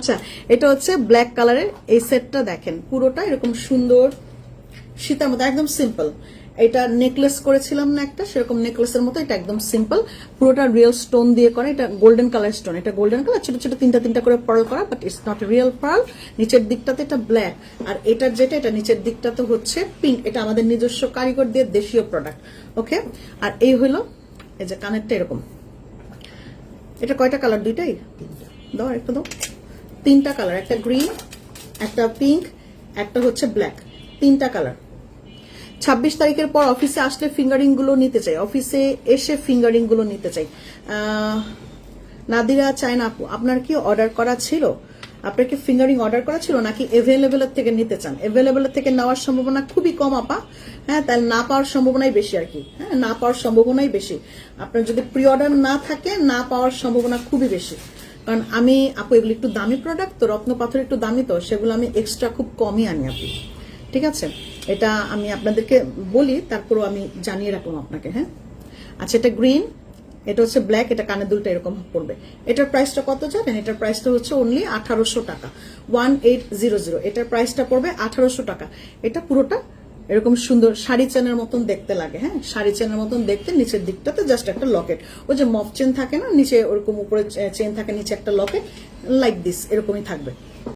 আচ্ছা, এটা হচ্ছে ব্ল্যাক কালারের এই সেটটা দেখেন, পুরোটা এরকম সুন্দর সীতার মতো, একদম সিম্পল। এটা নেকলেস করেছিলাম না একটা, সেরকম নেকলেসের মতো, এটা একদম সিম্পল, পুরোটা রিয়েল স্টোন দিয়ে করা। এটা গোল্ডেন কালার স্টোন, এটা গোল্ডেন কালার, ছোট ছোট তিনটা তিনটা করে পার্ল করা, but it's not real pearl. নিচের দিকটাতে এটা ব্ল্যাক, আর এটার যেটা, এটা নিচের দিকটাতে হচ্ছে পিঙ্ক। এটা আমাদের নিজস্ব কারিগর দিয়ে দেশীয় প্রোডাক্ট। ওকে, আর এই হলো এই যে কানেরটা এরকম। এটা কয়টা কালার? দুইটাই দাও, একটা দাও। তিনটা কালার, একটা গ্রিন, একটা পিঙ্ক, একটা হচ্ছে ব্ল্যাক, তিনটা কালার। 26 তারিখের পর অফিসে আসলে ফিঙ্গারিং গুলো নিতে চাই, অফিসে এসে ফিঙ্গারিং গুলো নিতে চাই। নাদিরা চায়না আপু, আপনার কি অর্ডার করা ছিল? আপনার কি ফিঙ্গারিং অর্ডার করা ছিল নাকি এভেলেবেলের থেকে নিতে চান? এভেলেবেলের থেকে নেওয়ার সম্ভাবনা খুবই কম আপা। হ্যাঁ, তাহলে না পাওয়ার সম্ভাবনাই বেশি আর কি। হ্যাঁ, না পাওয়ার সম্ভাবনাই বেশি। আপনার যদি প্রি অর্ডার না থাকে, না পাওয়ার সম্ভাবনা খুবই বেশি। কারণ আমি আপু এগুলো একটু দামি প্রোডাক্ট তো, রত্ন পাথর একটু দামি তো, সেগুলো আমি এক্সট্রা খুব কমই আনি আপু। ঠিক আছে, এটা আমি আপনাদেরকে বলি, তারপরও আমি জানিয়ে রাখলাম আপনাকে। হ্যাঁ, আচ্ছা, এটা গ্রিন, এটা হচ্ছে ব্ল্যাক, এটা কানের দুলটা এরকম পড়বে। এটার প্রাইসটা কত জানেন? এটার প্রাইসটা হচ্ছে অনলি 1800 টাকা, 1800। এটার প্রাইসটা পড়বে 1800 টাকা। এটা পুরোটা এরকম সুন্দর শাড়ি চেনের মতন দেখতে লাগে। হ্যাঁ, শাড়ি চেনের মতন দেখতে, নিচের দিকটাতে জাস্ট একটা লকেট, ওই যে মফ চেন থাকে না, নিচে ওরকম উপরে চেন থাকে, নিচে একটা লকেট, লাইক দিস এরকমই থাকবে।